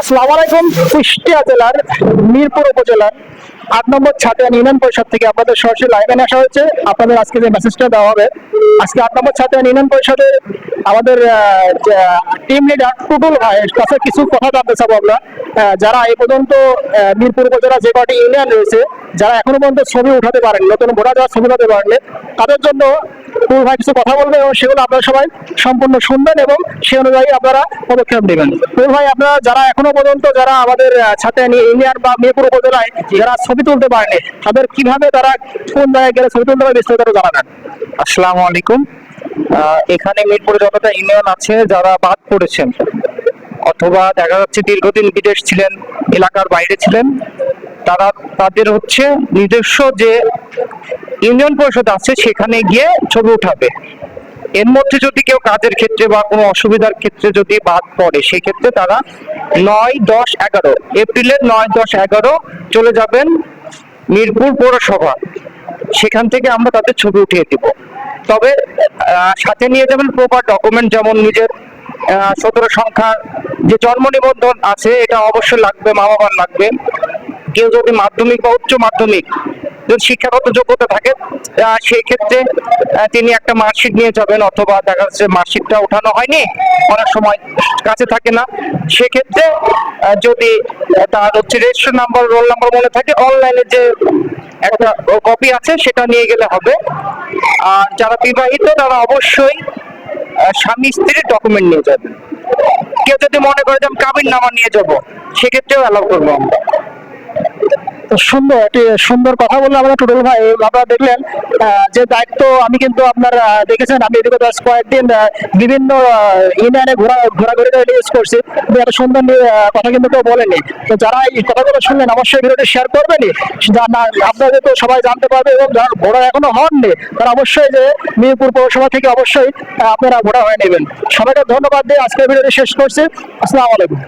আসসালামু আলাইকুম। কুষ্টিয়া জেলার মিরপুর উপজেলার 8 নম্বর ছাতিয়া ইউনিয়ন পরিষদ থেকে আপনাদের সরাসরি লাইভে আসা হয়েছে। আপনাদের আজকে যে মেসেজটা দেওয়া হবে, আজকে 8 নম্বর ছাতিয়া ইউনিয়ন পরিষদে আমাদের টিম লিডার টুটুল ভাইয়ের কাছে কিছু কথা জানতে চাবো আমরা। যারা এই পর্যন্ত মিরপুর উপজেলা যে কটি ইউনিয়ন রয়েছে, যারা এখনো পর্যন্ত ছবি উঠাতে পারেন, নতুন ভোটার যারা ছবি উঠাতে পারেন, তাদের জন্য টুটুল ভাই কিছু কথা বলবে এবং সেগুলো আপনারা সবাই সম্পূর্ণ শুনবেন এবং সে অনুযায়ী আপনারা পদক্ষেপ নেবেন। টুটুল ভাই, আপনারা যারা এখনো পর্যন্ত যারা আমাদের ছাতিয়া ইউনিয়ন বা মিরপুর উপজেলায় যারা ছবি তুলতে পারেনি, তাদের কিভাবে তারা কোন জায়গায় গেলে ছবি তুলতে পারে বিস্তারিত জানাবেন। আসসালামু আলাইকুম। এখানে মিরপুরে যতটা ইউনিয়ন আছে যারা বাদ পড়েছেন অথবা দেখা যাচ্ছে দীর্ঘদিন বিদেশ ছিলেন, এলাকার বাইরে ছিলেন, তাদের হচ্ছে নিজস্ব যে ইউনিয়ন পরিষদ আছে সেখানে গিয়ে ছবি উঠাবে। এর মধ্যে যদি কেউ কাজের ক্ষেত্রে বা কোনো অসুবিধার ক্ষেত্রে যদি বাদ পড়ে, সেক্ষেত্রে তারা 9, 10, 11 এপ্রিলের 9, 10, 11 চলে যাবেন মিরপুর পৌরসভা। সেখান থেকে আমরা তাদের ছবি উঠিয়ে দিব। তবে সাথে নিয়ে যাবেন প্রপার ডকুমেন্ট, যেমন নিজের 17 সংখ্যার যে জন্ম নিবন্ধন আছে এটা অবশ্যই লাগবে, মা বাবার লাগবে। কেউ যদি মাধ্যমিক বা উচ্চ মাধ্যমিক যদি শিক্ষাগত যোগ্যতা থাকে সেই ক্ষেত্রে তিনি একটা মার্কশিট নিয়ে যাবেন, অথবা দেখা যাচ্ছে মার্কশিটটা ওঠানো হয়নি, অনেক সময় কাছে থাকে না, সেক্ষেত্রে যদি তার হচ্ছে রেজিস্ট্রেশন নাম্বার, রোল নাম্বার মনে থাকে, অনলাইনে যে একটা কপি আছে সেটা নিয়ে গেলে হবে। আর যারা বিবাহিত তারা অবশ্যই স্বামী স্ত্রীর ডকুমেন্ট নিয়ে যাবে। কেউ যদি মনে করে যে আমি কাবিন নামা নিয়ে যাব, সেক্ষেত্রেও অ্যালাউ করবো আমরা। সুন্দর একটি সুন্দর কথা বললেন আমরা টুটুল ভাই। আপনারা দেখলেন যে দায়িত্ব আমি কিন্তু আপনার দেখেছেন, আমি এদিকে কয়েকদিন বিভিন্ন ইউনিয়নে ঘোরাঘুরি ইউজ করছি, একটা সুন্দর কথা কিন্তু কেউ বলেনি। তো যারা এই কথাগুলো শুনলেন অবশ্যই ভিডিওটি শেয়ার করবেনি, আপনাদের তো সবাই জানতে পারবে, এবং যারা ভোটার এখনো হননি তারা অবশ্যই যে মিরপুর পৌরসভা থেকে অবশ্যই আপনারা ভোটার হয়ে নেবেন। সবাইকে ধন্যবাদ দিয়ে আজকের ভিডিওটি শেষ করছি। আসসালামু আলাইকুম।